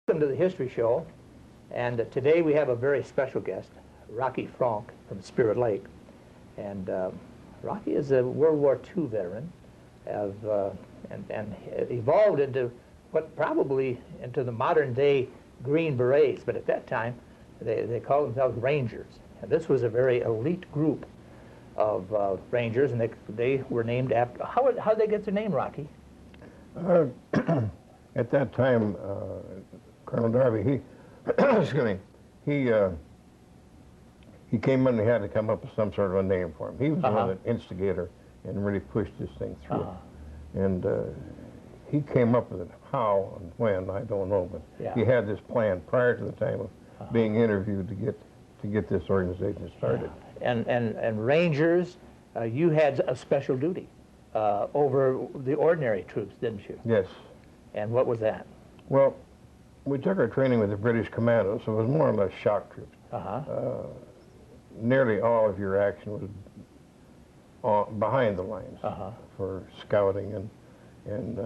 Welcome to the History Show, and today we have a very special guest, Rocky Fronk from Spirit Lake. And Rocky is a World War II veteran and evolved into what probably into the modern day Green Berets, but at that time they called themselves Rangers. And this was a very elite group of Rangers, and they were named after, how did they get their name, Rocky? At that time, Colonel Darby, he excuse me, he came in and he had to come up with some sort of a name for him. He was the one that instigator and really pushed this thing through. And he came up with it. How and when, I don't know, but he had this plan prior to the time of being interviewed to get this organization started. And Rangers, you had a special duty over the ordinary troops, didn't you? Yes. And what was that? Well, we took our training with the British Commandos, so it was more or less shock troops. Nearly all of your action was behind the lines for scouting and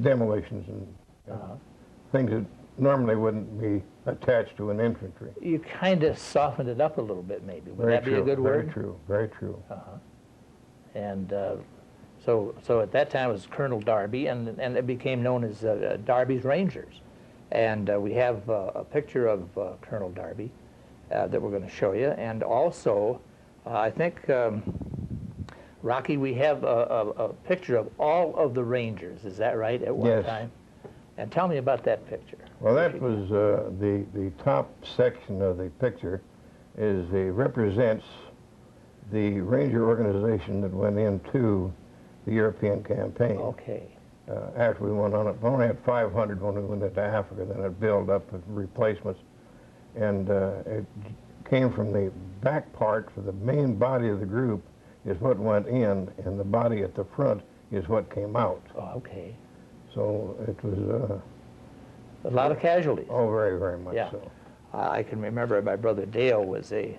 demolitions and things that normally wouldn't be attached to an infantry. You kind of softened it up a little bit, maybe. Would that be a good word? Very true, very true. And so at that time it was Colonel Darby, and it became known as Darby's Rangers. And we have a picture of Colonel Darby that we're going to show you. And also, I think, Rocky, we have a picture of all of the Rangers. Is that right, at one time? And tell me about that picture. Well, that was the top section of the picture represents the Ranger organization that went into the European campaign. Okay. After we went on it, we only had 500 when we went into Africa, then it built up with replacements. And it came from the back part, for the main body of the group is what went in, and the body at the front is what came out. Oh, okay. So it was a lot of casualties. Oh, very, very much so. I can remember my brother Dale was a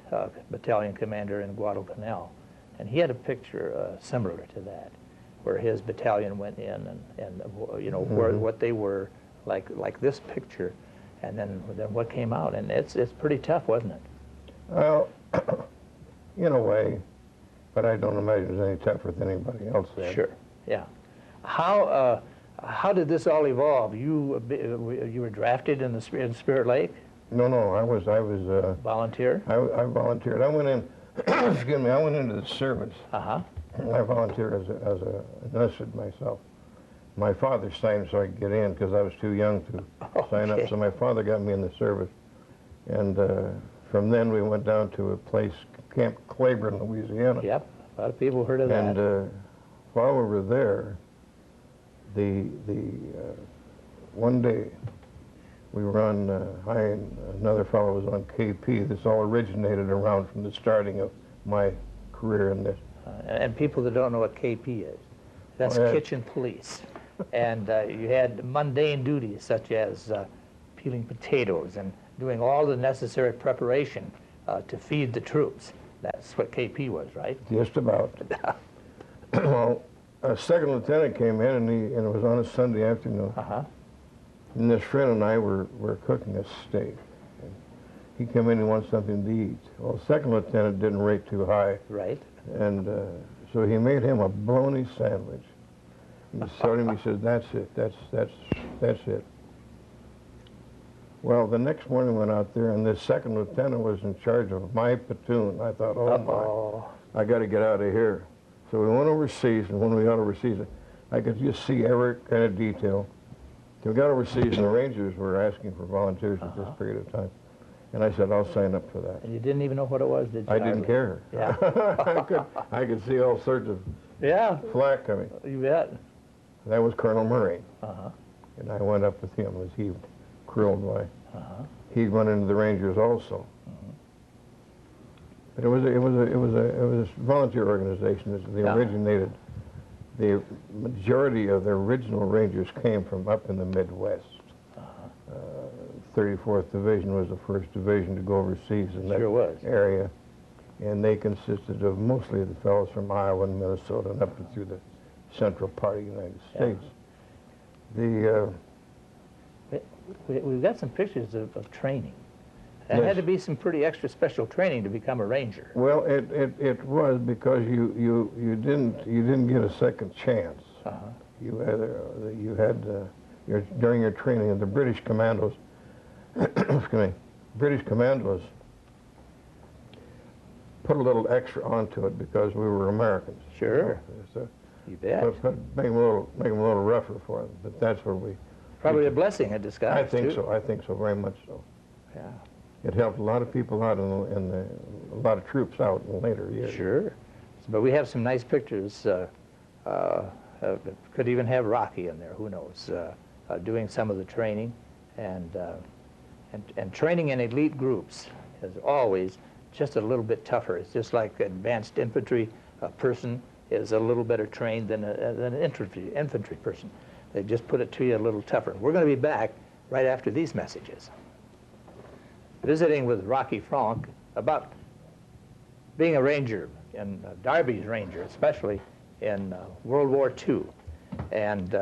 battalion commander in Guadalcanal, and he had a picture similar to that, where his battalion went in and you know what they were like this picture, and then what came out, and it's pretty tough, wasn't it? Well, in a way, but I don't imagine it's any tougher than anybody else there. Sure, yeah. How did this all evolve? You were drafted in Spirit Lake? No, I was volunteer? I volunteered. I went in. Excuse me. I went into the service. I volunteered as a enlisted myself. My father signed so I could get in because I was too young to sign up. So my father got me in the service, and from then we went down to a place, Camp Claiborne, Louisiana. Yep, a lot of people heard of that. And while we were there, one day we were on, I and another fellow was on KP. This all originated around from the starting of my career in this. And people that don't know what KP is, that's kitchen police. And you had mundane duties such as peeling potatoes and doing all the necessary preparation to feed the troops. That's what KP was, right? Just about. Well, a second lieutenant came in, and it was on a Sunday afternoon. And this friend and I were cooking a steak. And he came in and wanted something to eat. Well, second lieutenant didn't rate too high. Right. And so he made him a bologna sandwich. He showed him, he said, that's it, that's it. Well, the next morning we went out there, and this second lieutenant was in charge of my platoon. I thought, oh my, I got to get out of here. So we went overseas, and when we got overseas, I could just see every kind of detail. So we got overseas, and the Rangers were asking for volunteers at this period of time. And I said, I'll sign up for that. And you didn't even know what it was, did you? I didn't care. Yeah. I could see all sorts of flack coming. You bet. That was Colonel Murray. And I went up with him as he crewed by. He went into the Rangers also. But it was a volunteer organization that they originated. The majority of the original Rangers came from up in the Midwest. 34th Division was the first division to go overseas in that area. And they consisted of mostly the fellows from Iowa and Minnesota and up and through the central part of the United States. The We've got some pictures of training. That Yes. had to be some pretty extra special training to become a ranger. well, it was because you didn't get a second chance. Uh-huh. You had during your training, the British Commandos. Excuse me, British Commandos put a little extra onto it because we were Americans. Sure. So You bet. make them a little rougher for them. But that's where we. Probably a blessing in disguise, I think too. so. I think so, very much so. Yeah. It helped a lot of people out and a lot of troops out in later years. Sure. But we have some nice pictures. Could even have Rocky in there, who knows, doing some of the training. And training in elite groups is always just a little bit tougher. It's just like advanced infantry. A person is a little better trained than an infantry person. They just put it to you a little tougher. We're going to be back right after these messages. Visiting with Rocky Fronk about being a ranger, and Darby's ranger, especially in World War II. And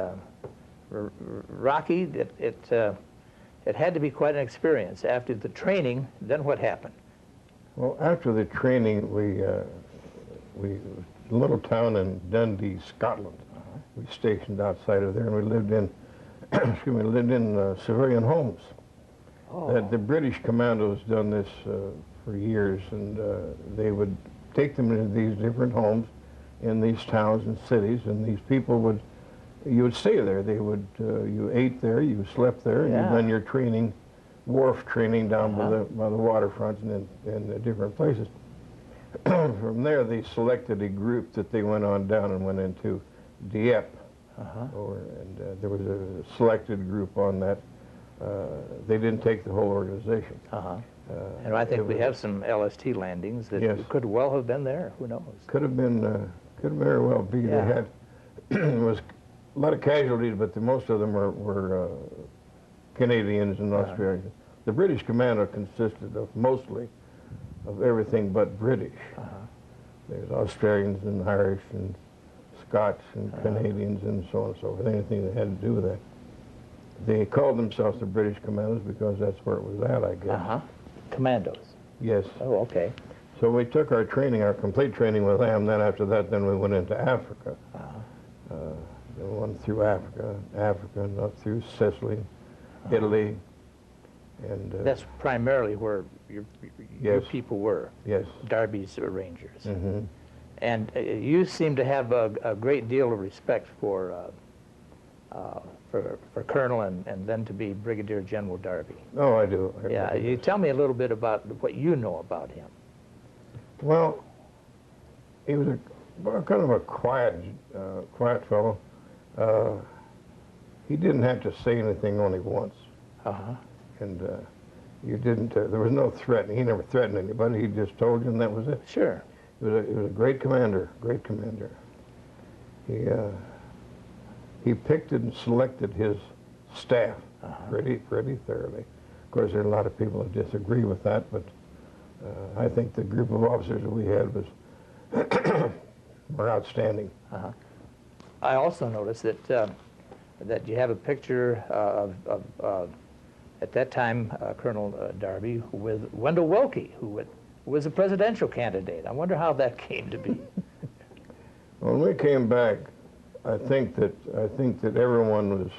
Rocky, it had to be quite an experience. After the training, then what happened? Well, after the training, we a little town in Dundee, Scotland. We stationed outside of there, and we lived in, excuse me, civilian homes. Oh. The British Commandos done this for years, and they would take them into these different homes in these towns and cities, and these people you would stay there. They would, you ate there, you slept there, and you done your training, wharf training down by the waterfront and in the different places. From there, they selected a group that they went on down and went into Dieppe, and there was a selected group on that. They didn't take the whole organization. And I think we have some LST landings that could well have been there. Who knows? Could have very well be. They had it was a lot of casualties, but most of them were Canadians and Australians. The British Commando consisted of mostly of everything but British. There's Australians and Irish and Scots and Canadians and so on and so forth, anything that had to do with that. They called themselves the British Commandos because that's where it was at, I guess. Commandos. Yes. Oh, okay. So we took our training, our complete training with them. Then after that, then we went into Africa. We went through Africa, and up through Sicily, Italy, and that's primarily where your people were. Yes. Darby's Rangers. And you seem to have a great deal of respect for Colonel and then to be Brigadier General Darby. Oh, I do. Yeah, you tell me a little bit about what you know about him. Well, he was kind of a quiet fellow. He didn't have to say anything only once. And you didn't. There was no threat. He never threatened anybody. He just told you, and that was it. Sure. He was a great commander. Great commander. He picked and selected his staff pretty thoroughly. Of course, there are a lot of people that disagree with that, but I think the group of officers that we had were outstanding. I also noticed that you have a picture of at that time Colonel Darby with Wendell Willkie, who was a presidential candidate. I wonder how that came to be. When we came back, I think that everyone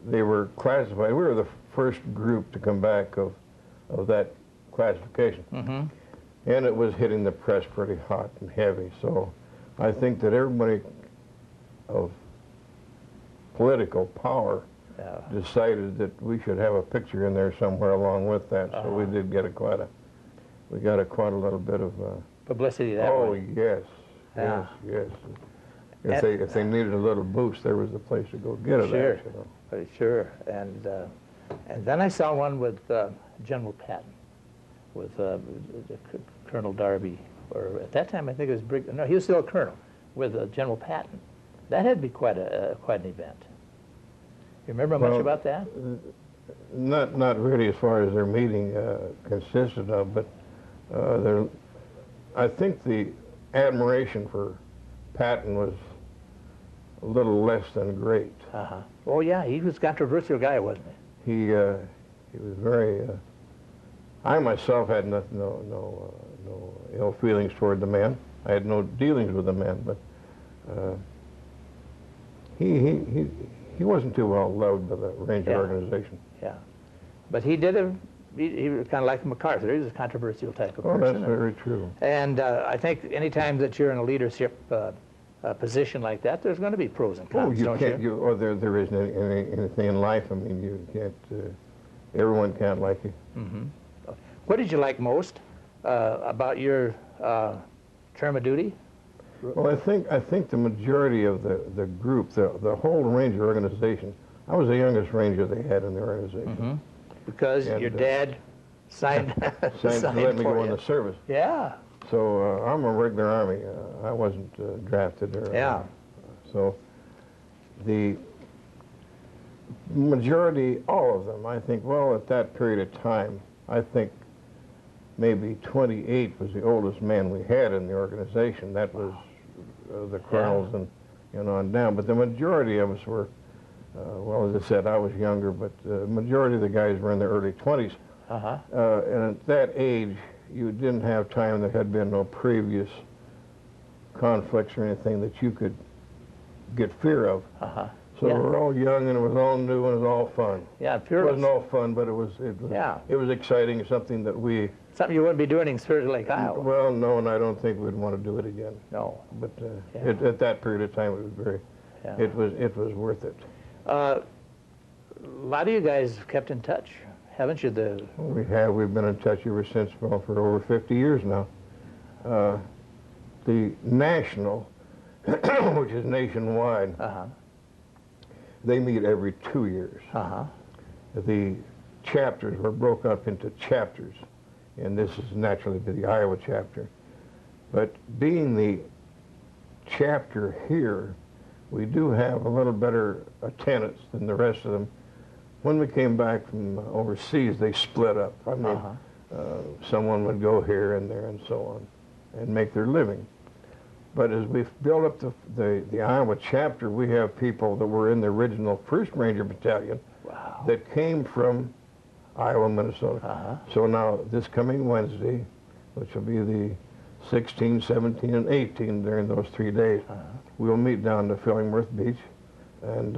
they were classified. We were the first group to come back of that classification. And it was hitting the press pretty hot and heavy. So I think that everybody of political power decided that we should have a picture in there somewhere along with that. So we did get quite a little bit of publicity that way. Yes. If they needed a little boost, there was a place to go get it. Sure, at, you know. Sure. And then I saw one with General Patton, with Colonel Darby, or at that time I think it was no, he was still a colonel, with General Patton. That had to be quite an event. You remember much about that? Not really as far as their meeting consisted of, but I think the admiration for Patton was a little less than great. Oh yeah, he was a controversial guy, wasn't he? He was very. I myself had no ill feelings toward the man. I had no dealings with the man, but he wasn't too well loved by the Ranger organization. Yeah, but he did he was kind of like MacArthur. He was a controversial type of person. Oh, that's very true. And I think any time that you're in a leadership position like that, there's going to be pros and cons. Oh, you can't. Or there isn't anything in life. I mean, you can't. Everyone can't like you. Mm-hmm. What did you like most about your term of duty? Well, I think the majority of the group, the whole Ranger organization, I was the youngest Ranger they had in the organization. Mm-hmm. Because your dad signed to let me go in the service. Yeah. So I'm a regular Army. I wasn't drafted. So the majority, all of them, I think, well, at that period of time, I think maybe 28 was the oldest man we had in the organization. That was the colonels and on down. But the majority of us were, well, as I said, I was younger, but the majority of the guys were in their early 20s. And at that age, you didn't have time. There had been no previous conflicts or anything that you could get fear of. So we were all young, and it was all new, and it was all fun. Yeah, It wasn't all fun, but it was exciting, something that we... Something you wouldn't be doing in Spirit Lake, Iowa. Well, no, and I don't think we'd want to do it again. No. But at that period of time, it was very... It was worth it. A lot of you guys have kept in touch, haven't you? We have. We've been in touch ever since, well, for over 50 years now. The National, which is nationwide, they meet every 2 years. The chapters were broken up into chapters, and this is naturally the Iowa chapter. But being the chapter here, we do have a little better attendance than the rest of them. When we came back from overseas, they split up. I mean, someone would go here and there and so on and make their living. But as we've built up the Iowa chapter, we have people that were in the original 1st Ranger Battalion that came from Iowa, Minnesota. So now this coming Wednesday, which will be the 16, 17, and 18 during those 3 days, we'll meet down to Fillingworth Beach, and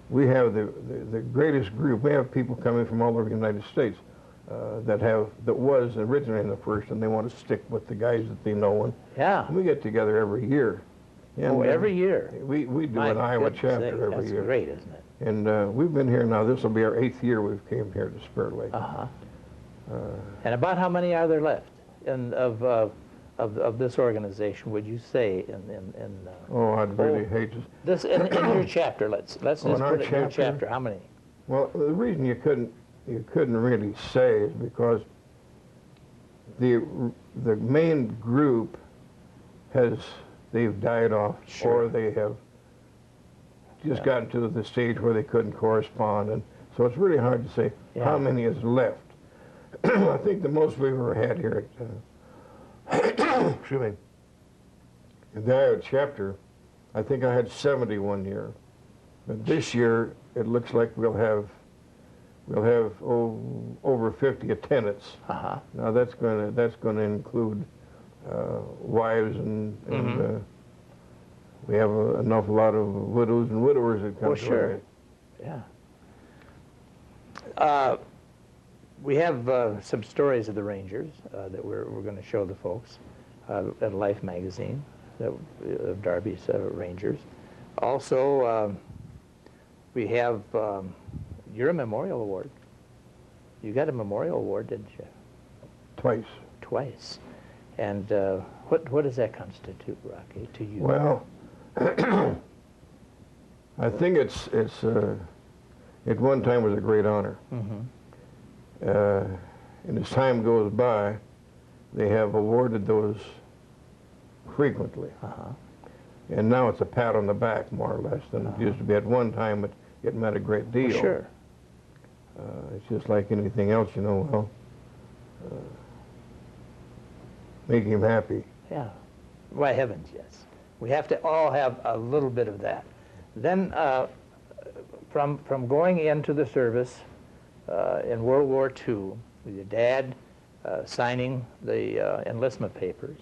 we have the greatest group. We have people coming from all over the United States that was originally in the 1st, and they want to stick with the guys that they know. And we get together every year. And, every year? We do an Iowa chapter every year. That's great, isn't it? And we've been here now. This will be our 8th year we've came here to Spirit Lake. And about how many are there left of this organization, would you say? Oh, I'd really hate to... This in your chapter. Let's just put it in your chapter. How many? Well, the reason you couldn't really say is because the main group they've died off, or they have just gotten to the stage where they couldn't correspond, and so it's really hard to say how many is left. I think the most we've ever had here at excuse me, in the Iowa chapter, I think I had 70 one year, but this year it looks like we'll have over 50 attendants. Now that's going to include wives and we have an awful lot of widows and widowers that come to Yeah. We have some stories of the Rangers that we're going to show the folks at Life magazine of Darby's Rangers. Also, we have your memorial award. You got a memorial award, didn't you? Twice. Twice. And what does that constitute, Rocky, to you? Well, I think it's at one time was a great honor. And as time goes by, they have awarded those frequently. And now it's a pat on the back, more or less, than it used to be. At one time, it meant a great deal. Well, sure. It's just like anything else, you know, well, make him happy. Yeah. Why heavens, yes. We have to all have a little bit of that. Then from going into the service in World War II, with your dad signing the enlistment papers,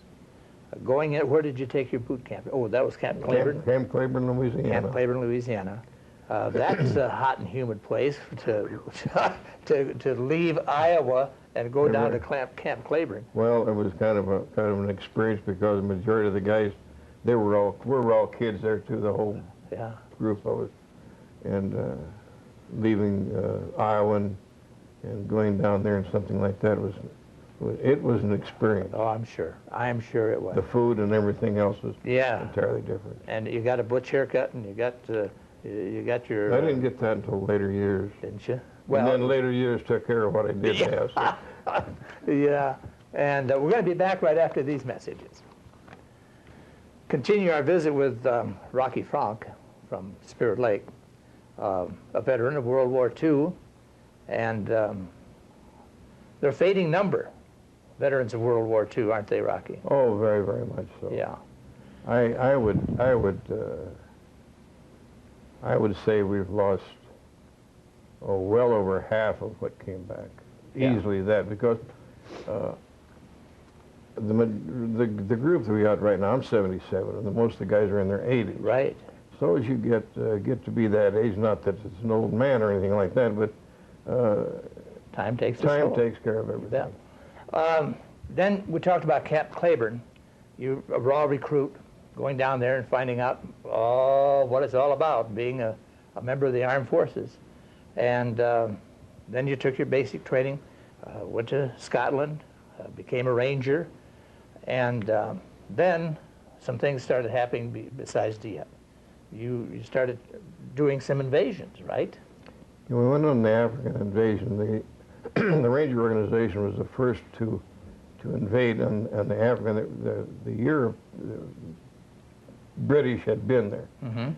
going in, where did you take your boot camp? Oh, that was Camp Claiborne? Camp Claiborne, Louisiana. Camp Claiborne, Louisiana. That's a hot and humid place to leave Iowa and go down to Camp Claiborne. Well, it was kind of an experience because the majority of the guys, we were all kids there too, the whole group of us, and leaving Iowa and going down there and something like that was an experience. Oh, I'm sure it was. The food and everything else was entirely different. And you got a butch haircut, and you got your. I didn't get that until later years. Didn't you? Well, and then later years took care of what I did have. So. Yeah, and we're going to be back right after these messages. Continue our visit with Rocky Fronk from Spirit Lake, a veteran of World War II, and they're a fading number, veterans of World War II, aren't they, Rocky? Oh, very, very much so. Yeah. I would say we've lost well over half of what came back. Easily that, because the group that we got right now, I'm 77, and most of the guys are in their 80s. Right. So as you get to be that age, not that it's an old man or anything like that, but time takes care of everything. Yeah. Then we talked about Camp Claiborne. You a raw recruit, going down there and finding out what it's all about, being a member of the armed forces. And then you took your basic training, went to Scotland, became a ranger, and then some things started happening besides DIA. You started doing some invasions, right? We went on the African invasion. The Ranger organization was the first to invade on the African. The year the British had been there. Mm-hmm.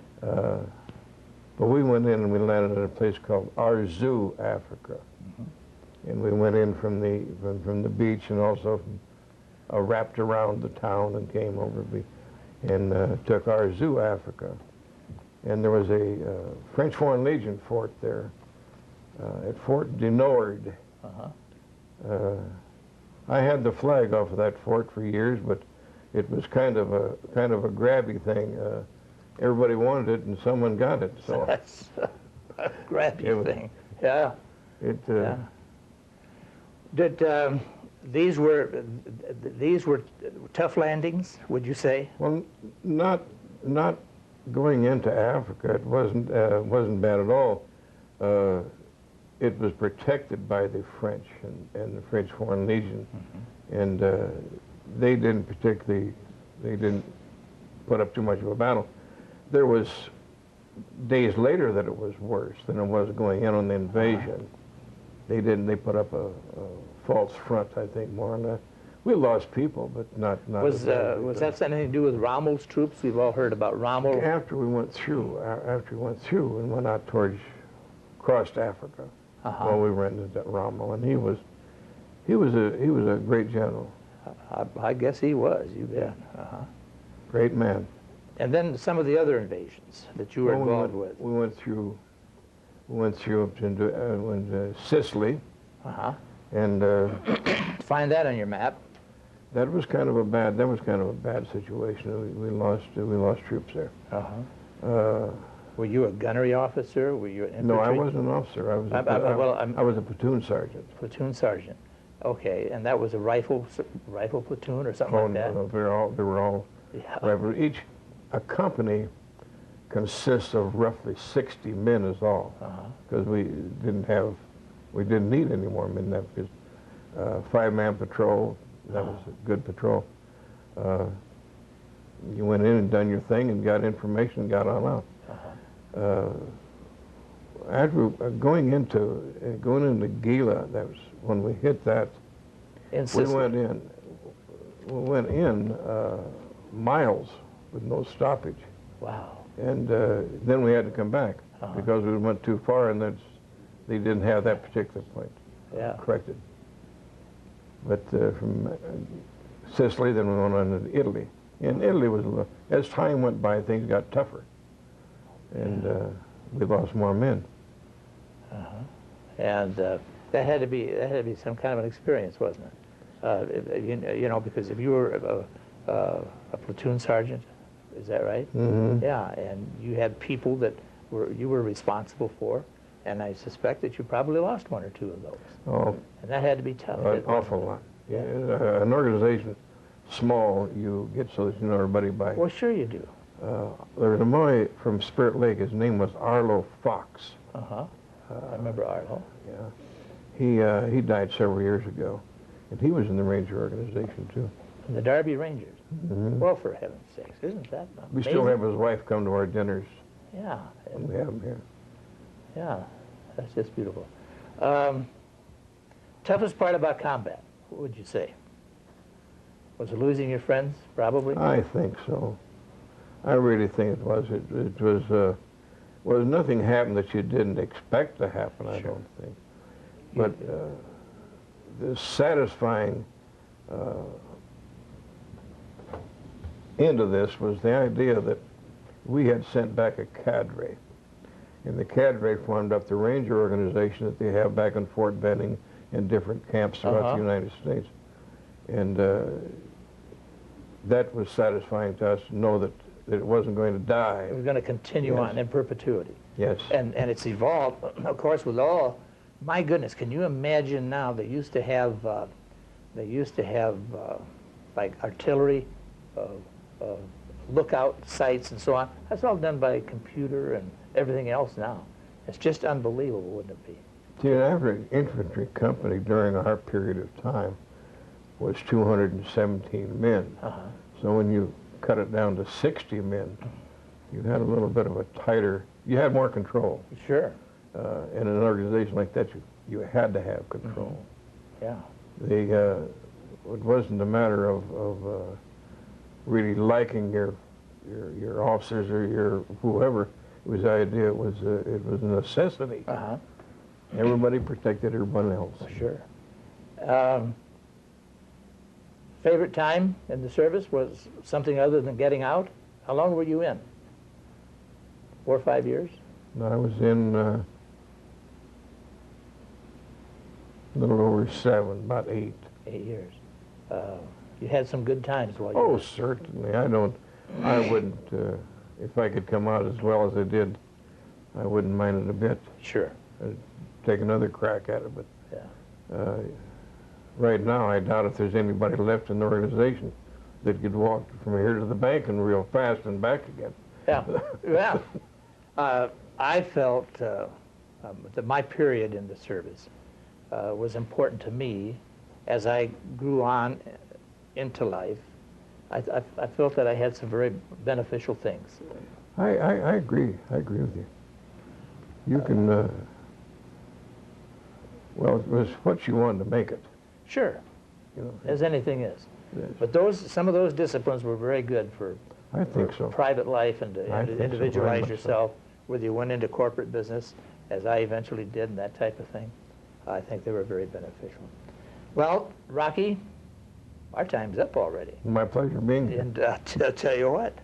But we went in and we landed at a place called Arzu, Africa. Mm-hmm. And we went in from the beach and also wrapped around the town and came over and took Arzu, Africa. And there was a French Foreign Legion fort there at Fort du Nord. Uh-huh. I had the flag off of that fort for years, but it was kind of a grabby thing. Everybody wanted it, and someone got it. So that's a grabby thing. Yeah. Yeah. Did these were tough landings? Would you say? Well, not going into Africa. It wasn't bad at all. It was protected by the French and the French Foreign Legion, mm-hmm. and they didn't put up too much of a battle. There was days later that it was worse than it was going in on the invasion. They put up a false front, I think, more on that. We lost people, but not. Was that something to do with Rommel's troops? We've all heard about Rommel. After we went through and went out crossed Africa. Uh-huh. Well, we ran into Rommel, and he was a great general. I guess he was. You bet. Uh-huh. Great man. And then some of the other invasions that you were involved with. We went through up into Sicily. Uh-huh. And find that on your map. That was kind of a bad situation. We lost troops there. Uh-huh. Were you a gunnery officer? Were you an infantry? No, I wasn't an officer. I was a platoon sergeant. Platoon sergeant. Okay, and that was a rifle platoon or something like that? No, they were all rifle. A company consists of roughly 60 men is all, because we didn't need any more men. That because 5-man patrol, that was a good patrol. You went in and done your thing and got information and got on out. After going into Gila, that was when we hit that. In Sicily. We went in miles with no stoppage. Wow. And then we had to come back because we went too far, and they didn't have that particular point corrected. But from Sicily, then we went on to Italy. And Italy was, as time went by, things got tougher. And we lost more men. And that had to be some kind of an experience, wasn't it? You know, because if you were a platoon sergeant, is that right? Mm-hmm. Yeah, and you had people that you were responsible for, and I suspect that you probably lost one or two of those. Oh, and that had to be tough. an awful lot. Yeah, an organization small, you get so that you know everybody by. Well, sure you do. There was a boy from Spirit Lake. His name was Arlo Fox. I remember Arlo. Yeah, he died several years ago, and he was in the Ranger organization too. The Darby Rangers. Mm-hmm. Well, for heaven's sakes, isn't that amazing? We still have his wife come to our dinners. Yeah. And we have him here. Yeah, that's just beautiful. Toughest part about combat, what would you say? Was it losing your friends, probably? I think so. I really think it was. It was nothing happened that you didn't expect to happen, I don't think. But the satisfying end of this was the idea that we had sent back a cadre. And the cadre formed up the Ranger organization that they have back in Fort Benning and different camps throughout the United States. And that was satisfying to us to know that it wasn't going to die. It was going to continue on in perpetuity. Yes. And it's evolved, of course, with all, my goodness, can you imagine now they used to have like artillery, lookout sites and so on. That's all done by computer and everything else now. It's just unbelievable, wouldn't it be? See, an average infantry company during our period of time was 217 men. So when you cut it down to 60 men, you had a little bit of a tighter, you had more control. Sure. In an organization like that, you had to have control. Yeah. It wasn't a matter of really liking your officers or your whoever. It was the idea. It was a necessity. Everybody protected everyone else. Sure. Favorite time in the service was something other than getting out? How long were you in? 4 or 5 years? No, I was in a little over 7, about 8. 8 years. You had some good times while you Oh, were... certainly. I wouldn't, if I could come out as well as I did, I wouldn't mind it a bit. Sure. I'd take another crack at it, but yeah. Right now I doubt if there's anybody left in the organization that could walk from here to the bank and real fast and back again. Yeah, yeah. I felt that my period in the service was important to me as I grew on into life. I felt that I had some very beneficial things. I agree. I agree with you. You can, well, it was what you wanted to make it. Sure, You know, as anything is. yes. But some of those disciplines were very good for I think so. private life and to I think so, individualize very much yourself, whether you went into corporate business, as I eventually did, and that type of thing. I think they were very beneficial. Well, Rocky, our time's up already. My pleasure being here. And I'll tell you what,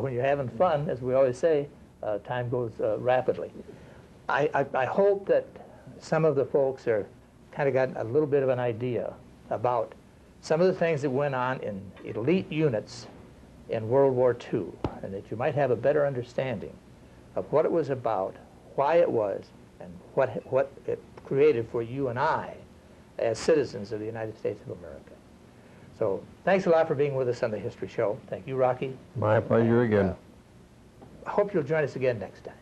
when you're having fun, as we always say, time goes rapidly. I hope that some of the folks are kind of got a little bit of an idea about some of the things that went on in elite units in World War II, and that you might have a better understanding of what it was about, why it was, and what it created for you and I as citizens of the United States of America. So thanks a lot for being with us on the History Show. Thank you, Rocky. My pleasure again. I hope you'll join us again next time.